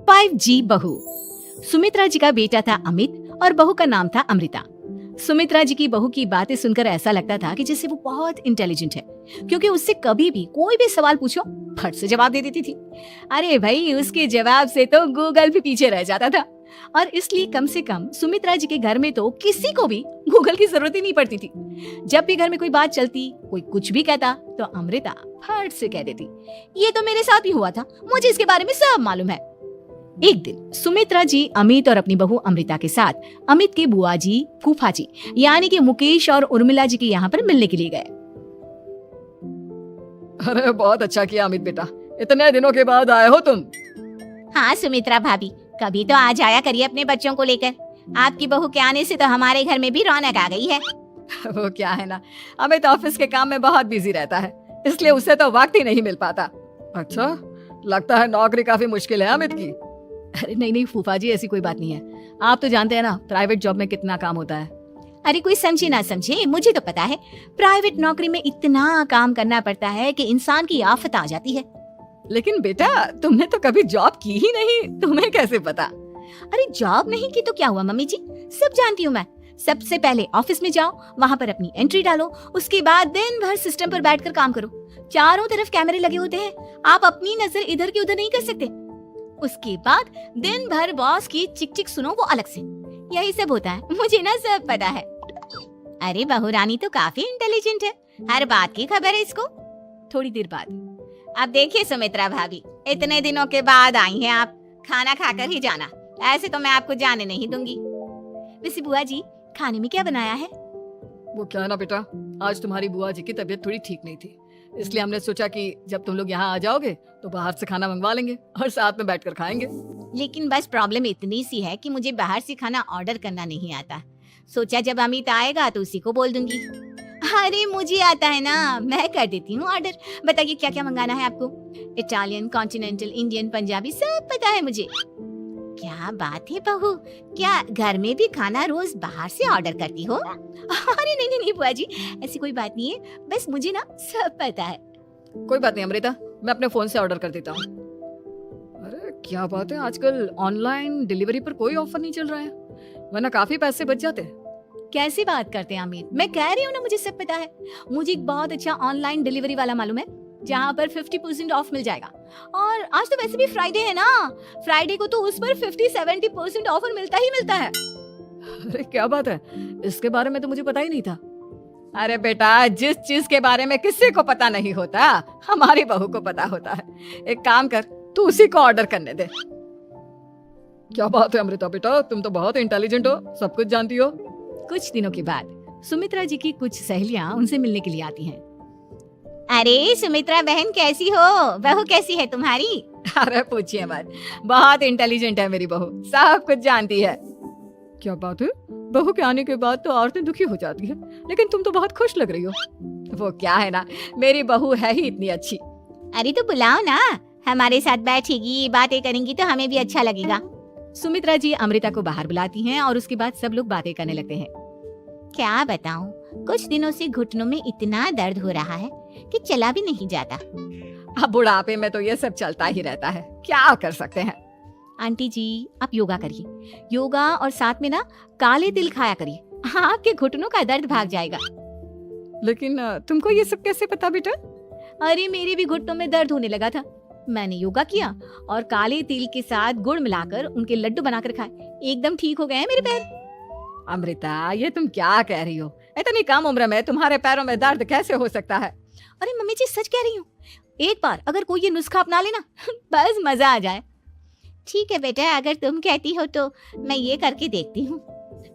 5G बहू। सुमित्रा जी का बेटा था अमित और बहू का नाम था अमृता। सुमित्रा जी की बहू की बातें सुनकर ऐसा लगता था कि जैसे वो बहुत इंटेलिजेंट है, क्योंकि उससे कभी भी कोई भी सवाल पूछो फट से जवाब दे देती थी। अरे भाई, उसके जवाब से तो गूगल भी पीछे रह जाता था। और इसलिए कम से कम सुमित्रा जी के घर में तो किसी को भी गूगल की जरूरत ही नहीं पड़ती थी। जब भी घर में कोई बात चलती, कोई कुछ भी कहता, तो अमृता फट से कह देती, ये तो मेरे साथ भी हुआ था, मुझे इसके बारे में सब मालूम है। एक दिन सुमित्रा जी अमित और अपनी बहू अमृता के साथ अमित के बुआ जी, फूफा जी यानी कि मुकेश और उर्मिला जी के यहाँ पर मिलने के लिए गए। अरे बहुत अच्छा किया अमित बेटा, इतने दिनों के बाद आए हो तुम। हाँ सुमित्रा भाभी, कभी तो आ जाया करिए अपने बच्चों को लेकर। आपकी बहू के आने से तो हमारे घर में भी रौनक आ गई है। वो क्या है ना, अमित ऑफिस के काम में बहुत बिजी रहता है, इसलिए उसे तो वक्त ही नहीं मिल पाता। अच्छा, लगता है नौकरी काफी मुश्किल है अमित की। अरे नहीं फूफा जी, ऐसी कोई बात नहीं है। आप तो जानते हैं ना प्राइवेट जॉब में कितना काम होता है। अरे कोई समझे ना समझे, मुझे तो पता है प्राइवेट नौकरी में इतना काम करना पड़ता है कि इंसान की आफत आ जाती है। लेकिन बेटा, तुमने तो कभी जॉब की ही नहीं, तुम्हें कैसे पता? अरे जॉब नहीं की तो क्या हुआ मम्मी जी, सब जानती हूँ मैं। सबसे पहले ऑफिस में जाओ, वहाँ पर अपनी एंट्री डालो, उसके बाद दिन भर सिस्टम पर बैठकर काम करो। चारों तरफ कैमरे लगे होते हैं, आप अपनी नजर इधर की उधर नहीं कर सकते। उसके बाद दिन भर बॉस की चिक चिक सुनो, वो अलग से। यही सब होता है, मुझे ना सब पता है। अरे बहू रानी तो काफी इंटेलिजेंट है, हर बात की खबर है इसको। थोड़ी देर बाद, अब देखिए सुमित्रा भाभी, इतने दिनों के बाद आई हैं आप, खाना खाकर ही जाना, ऐसे तो मैं आपको जाने नहीं दूंगी। वैसे बुआ जी, खाने में क्या बनाया है? वो क्या है ना बेटा, आज तुम्हारी बुआ जी की तबीयत थोड़ी ठीक नहीं थी, इसलिए हमने सोचा कि जब तुम लोग यहाँ आ जाओगे तो बाहर से खाना मंगवा लेंगे और साथ में बैठकर खाएंगे। लेकिन बस प्रॉब्लम इतनी सी है कि मुझे बाहर से खाना ऑर्डर करना नहीं आता। सोचा जब अमित आएगा तो उसी को बोल दूंगी। अरे मुझे आता है ना, मैं कर देती हूँ ऑर्डर। बताइए क्या क्या मंगाना है आपको? इटालियन, कॉन्टिनेंटल, इंडियन, पंजाबी, सब पता है मुझे। क्या बात है बहू, क्या घर में भी खाना रोज बाहर से ऑर्डर करती हो? अरे नहीं बुआ जी, ऐसी कोई बात नहीं है, बस मुझे ना सब पता है। कोई बात नहीं अमृता, मैं अपने फोन से ऑर्डर कर देता हूँ। अरे क्या बात है, आजकल ऑनलाइन डिलीवरी पर कोई ऑफर नहीं चल रहा है, वरना काफी पैसे बच जाते हैं। कैसी बात करते हैं अमित, मैं कह रही हूँ ना मुझे सब पता है। मुझे एक बहुत अच्छा ऑनलाइन डिलीवरी वाला मालूम है, जहाँ पर 50% ऑफ मिल जाएगा। और आज तो वैसे भी फ्राइडे है ना, फ्राइडे को तो उस पर 50-70% ऑफर मिलता ही मिलता है। अरे क्या बात है, इसके बारे में तो मुझे पता ही नहीं था। अरे बेटा, जिस चीज के बारे में किसी को पता नहीं होता, हमारी बहू को पता होता है। एक काम कर, तू उसी को ऑर्डर करने दे। क्या बात है अमृता बेटा, तुम तो बहुत इंटेलिजेंट हो, सब कुछ जानती हो। कुछ दिनों के बाद सुमित्रा जी की कुछ सहेलियां उनसे मिलने के लिए आती हैं। अरे सुमित्रा बहन कैसी हो, बहू कैसी है तुम्हारी? अरे पूछिए मत, बहुत इंटेलिजेंट है मेरी बहू, सब कुछ जानती है। क्या बात है, बहू के आने के बाद तो औरतें दुखी हो जाती है, लेकिन तुम तो बहुत खुश लग रही हो। वो क्या है ना, मेरी बहू है ही इतनी अच्छी। अरे तो बुलाओ ना, हमारे साथ बैठेगी, बातें करेंगी तो हमें भी अच्छा लगेगा। सुमित्रा जी अमृता को बाहर बुलाती हैं और उसके बाद सब लोग बातें करने लगते हैं। क्या बताऊं, कुछ दिनों से घुटनों में इतना दर्द हो रहा है कि चला भी नहीं जाता। अब बुढ़ापे में तो ये सब चलता ही रहता है, क्या कर सकते हैं। आंटी जी, आप योगा करिए, योगा और साथ में ना काले तिल खाया करिए, आपके घुटनों का दर्द भाग जाएगा। लेकिन तुमको ये सब कैसे पता बेटा? अरे मेरे भी घुटनों में दर्द होने लगा था, मैंने योगा किया और काले तिल के साथ गुड़ मिलाकर उनके लड्डू बनाकर खाए, एकदम ठीक हो गए हैं मेरे पैर। अमृता, ये तुम क्या कह रही हो? इतनी कम उम्र में तुम्हारे पैरों में दर्द कैसे हो सकता है? अरे मम्मी जी, सच कह रही हूँ, एक बार अगर कोई ये नुस्खा अपना लेना बस मजा आ जाए। ठीक है बेटा, अगर तुम कहती हो तो मैं ये करके देखती हूँ।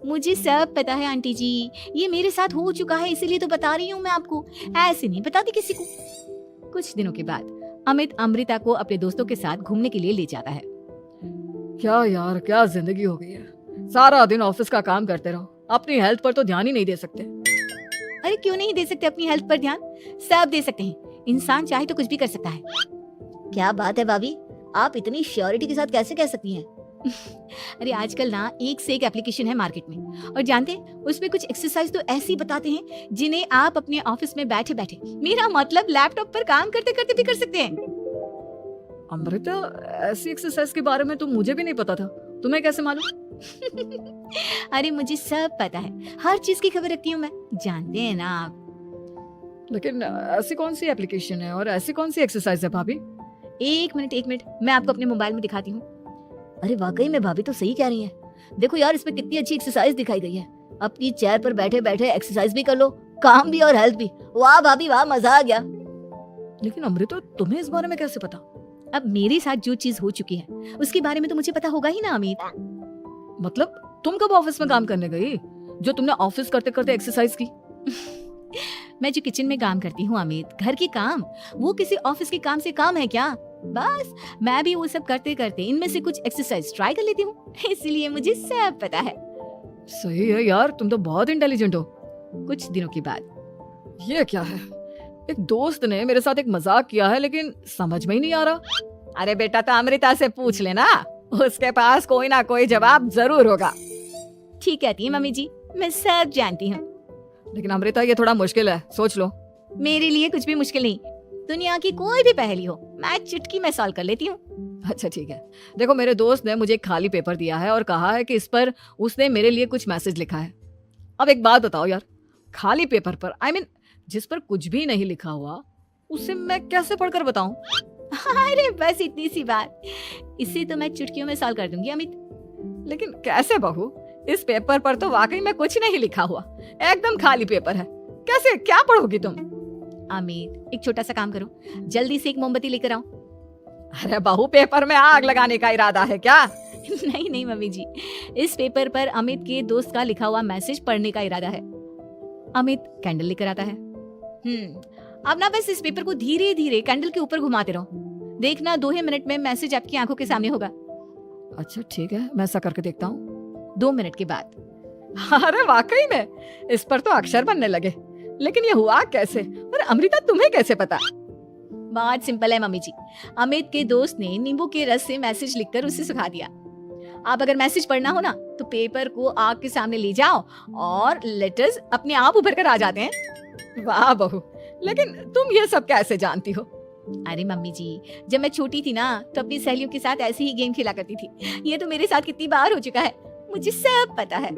मुझे सब पता है आंटी जी, ये मेरे साथ हो चुका है, इसीलिए तो बता रही हूँ मैं आपको, ऐसे नहीं बताती किसी को। कुछ दिनों के बाद अमित अमृता को अपने दोस्तों के साथ घूमने के लिए ले जाता है। क्या यार, क्या जिंदगी हो गई है, सारा दिन ऑफिस का काम करते रहो, अपनी हेल्थ पर तो ध्यान ही नहीं दे सकते। अरे क्यों नहीं दे सकते अपनी हेल्थ पर ध्यान, सब दे सकते हैं, इंसान चाहे तो कुछ भी कर सकता है। क्या बात है भाभी, आप इतनी श्योरिटी के साथ कैसे कह सकती हैं? अरे आजकल ना एक से एक एप्लीकेशन है मार्केट में, और जानते हैं उसमें कुछ एक्सरसाइज तो ऐसी बताते हैं जिन्हें आप अपने ऑफिस में बैठे बैठे, मेरा मतलब लैपटॉप पर काम करते करते भी कर सकते हैं। अमृता, ऐसी एक्सरसाइज के बारे में तो मुझे भी नहीं पता था, तुम्हें कैसे मालूम? अरे मुझे सब पता है, हर चीज की खबर रखती हूँ मैं, जानते हैं ना आप। लेकिन ऐसी कौन सी एप्लीकेशन है और ऐसी कौन सी एक्सरसाइज है भाभी? एक मिनट, मैं आपको अपने मोबाइल में दिखाती हूँ। अरे वाकई में भाभी तो सही कह रही हैं। देखो यार, इसमें कितनी अच्छी एक्सरसाइज दिखाई गई है। अपनी चेयर पर बैठे बैठे एक्सरसाइज भी कर लो, काम भी और हेल्थ भी। वाह भाभी वाह, मजा आ गया। लेकिन अमृता, तुम्हें इस बारे में कैसे पता? अब मेरे साथ जो चीज हो चुकी है उसके बारे में तो मुझे पता होगा ही ना अमित। मतलब तुम कब ऑफिस में काम करने गई जो तुमने ऑफिस करते करते एक्सरसाइज की? मैं जो किचन में काम करती हूँ अमित, घर के काम, वो किसी ऑफिस के काम से काम है क्या? बस मैं भी वो सब करते करते इनमें से कुछ एक्सरसाइज ट्राई कर लेती हूँ, इसलिए मुझे सब पता है। सही है यार, तुम तो बहुत इंटेलिजेंट हो। कुछ दिनों के बाद ये क्या है? एक दोस्त ने मेरे साथ एक मजाक किया है, लेकिन समझ में ही नहीं आ रहा। अरे बेटा, तो अमृता से पूछ लेना, उसके पास कोई ना कोई जवाब जरूर होगा। ठीक कहती है मम्मी जी, मैं सब जानती हूँ। लेकिन अमृता, ये थोड़ा मुश्किल है, सोच लो। मेरे लिए कुछ भी मुश्किल नहीं, दुनिया की कोई भी पहेली हो मैं चुटकी में सॉल्व कर लेती हूँ। अच्छा ठीक है, देखो मेरे दोस्त ने मुझे एक खाली पेपर दिया है और कहा है कि इस पर उसने मेरे लिए कुछ मैसेज लिखा है। अब एक बात बताओ यार, खाली पेपर पर, I mean, जिस पर कुछ भी नहीं लिखा हुआ, उसे मैं कैसे पढ़कर बताऊं? अरे बस इतनी सी बात, इसे तो मैं चुटकियों में सॉल्व कर दूंगी अमित। लेकिन कैसे बहू? इस पेपर पर तो वाकई में कुछ नहीं लिखा हुआ, एकदम खाली पेपर है, कैसे, क्या पढ़ोगी तुम? अमित, एक छोटा सा काम करो, जल्दी से एक मोमबत्ती लेकर आओ। अरे बहू, पेपर में आग लगाने का इरादा है क्या? नहीं मम्मी जी, इस पेपर पर अमित के दोस्त का लिखा हुआ मैसेज पढ़ने का इरादा है। अमित कैंडल लेकर आता है। अब ना बस इस पेपर को धीरे धीरे कैंडल के ऊपर घुमाते रहो, देखना 2 ही मिनट में मैसेज आपकी आंखों के सामने होगा। अच्छा ठीक है, मैं ऐसा करके देखता हूँ। 2 मिनट के बाद। अरे वाकई में इस पर तो अक्षर बनने लगे, लेकिन ये हुआ कैसे? और अमृता, तुम्हें कैसे पता? बहुत सिंपल है मम्मी जी, अमित के दोस्त ने नींबू के रस से मैसेज लिखकर उसे सुखा दिया। आप अगर मैसेज पढ़ना हो ना तो पेपर को आग के सामने ले जाओ और लेटर्स अपने आप उभर कर आ जाते हैं। वाह बहू, लेकिन तुम ये सब कैसे जानती हो? अरे मम्मी जी, जब मैं छोटी थी ना तो अपनी सहेलियों के साथ ऐसे ही गेम खेला करती थी। ये तो मेरे साथ कितनी बार हो चुका है, मुझे सब पता है।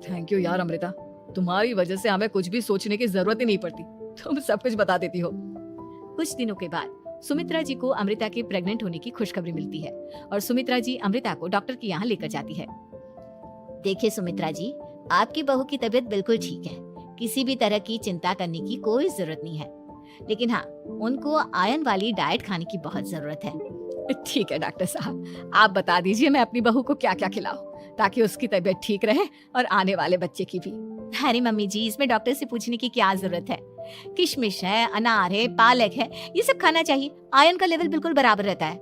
थैंक यू यार अमृता, तुम्हारी वजह से हमें कुछ भी सोचने की जरूरत ही नहीं पड़ती, तुम सब कुछ बता देती हो। कुछ दिनों के बाद सुमित्रा जी को अमृता के प्रेग्नेंट होने की खुशखबरी मिलती है और सुमित्रा जी अमृता को डॉक्टर के यहाँ लेकर जाती है। देखिए सुमित्रा जी, आपकी बहू की तबीयत बिल्कुल ठीक है, किसी भी तरह की चिंता करने की कोई जरूरत नहीं है, लेकिन हाँ, उनको आयरन वाली डाइट खाने की बहुत जरूरत है। ठीक है डॉक्टर साहब, आप बता दीजिए मैं अपनी बहू को क्या क्या खिलाऊं ताकि उसकी तबीयत ठीक रहे और आने वाले बच्चे की भी। अरे मम्मी जी, इसमें डॉक्टर से पूछने की क्या जरूरत है, किशमिश है, अनार है, पालक है, ये सब खाना चाहिए, आयरन का लेवल बिल्कुल बराबर रहता है।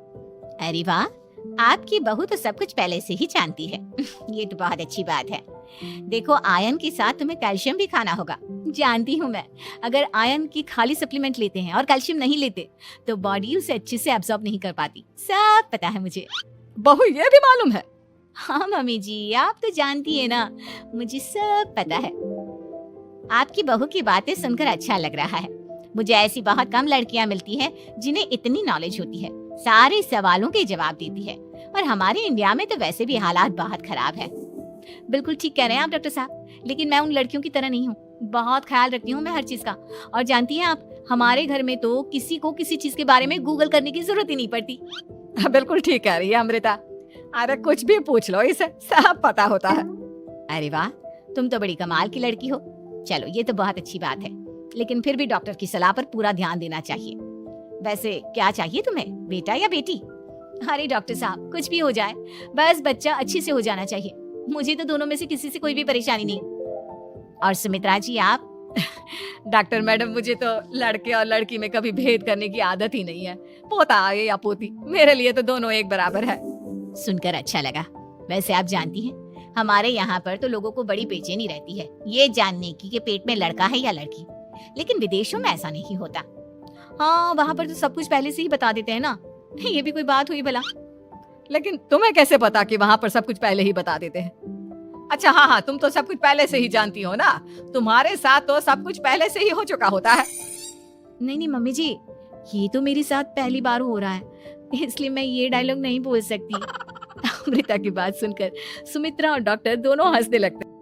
अरे वाह, आपकी बहू तो सब कुछ पहले से ही जानती है। ये तो बहुत अच्छी बात है। देखो, आयरन के साथ तुम्हें कैल्शियम भी खाना होगा। जानती हूँ मैं, अगर आयरन की खाली सप्लीमेंट लेते हैं और कैल्शियम नहीं लेते तो बॉडी उसे अच्छे से एब्जॉर्ब नहीं कर पाती, सब पता है मुझे। बहू, ये भी मालूम है? हाँ मम्मी जी, आप तो जानती है ना, मुझे सब पता है। आपकी बहू की बातें सुनकर अच्छा लग रहा है। मुझे ऐसी बहुत कम लड़कियां मिलती हैं जिन्हें इतनी नॉलेज होती है, सारे सवालों के जवाब देती है, और हमारे इंडिया में तो वैसे भी हालात बहुत खराब है। बिल्कुल ठीक कह रहे हैं आप डॉक्टर साहब, लेकिन मैं उन लड़कियों की तरह नहीं हूँ, बहुत ख्याल रखती हूँ मैं हर चीज का। और जानती हैं आप, हमारे घर में तो किसी को किसी चीज के बारे में गूगल करने की जरूरत ही नहीं पड़ती। बिल्कुल ठीक कह रही है अमृता, अरे कुछ भी पूछ लो, इसे सब पता होता है। अरे वाह, तुम तो बड़ी कमाल की लड़की हो। चलो, ये तो बहुत अच्छी बात है, लेकिन फिर भी डॉक्टर की सलाह पर पूरा ध्यान देना चाहिए। वैसे क्या चाहिए तुम्हें, बेटा या बेटी? अरे डॉक्टर साहब, कुछ भी हो जाए, बस बच्चा अच्छे से हो जाना चाहिए, मुझे तो दोनों में से किसी से कोई भी परेशानी नहीं। और सुमित्रा जी आप? डॉक्टर मैडम, मुझे तो लड़के और लड़की में कभी भेद करने की आदत ही नहीं है, पोता आए या पोती, मेरे लिए तो दोनों एक बराबर है। सुनकर अच्छा लगा। वैसे आप जानती हैं, हमारे यहाँ पर तो लोगों को बड़ी बेचैनी रहती है ये जानने की कि पेट में लड़का है या लड़की, लेकिन विदेशों में ऐसा नहीं होता। हाँ, वहाँ पर तो सब कुछ पहले से ही बता देते हैं ना, ये भी कोई बात हुई भला? लेकिन तुम्हें कैसे पता कि वहाँ पर सब कुछ पहले ही बता देते हैं? अच्छा हाँ, तुम तो सब कुछ पहले से ही जानती हो ना, तुम्हारे साथ तो सब कुछ पहले से ही हो चुका होता है। नहीं मम्मी जी, ये तो मेरे साथ पहली बार हो रहा है, इसलिए मैं ये डायलॉग नहीं बोल सकती। अमृता की बात सुनकर सुमित्रा और डॉक्टर दोनों हंसने लगते।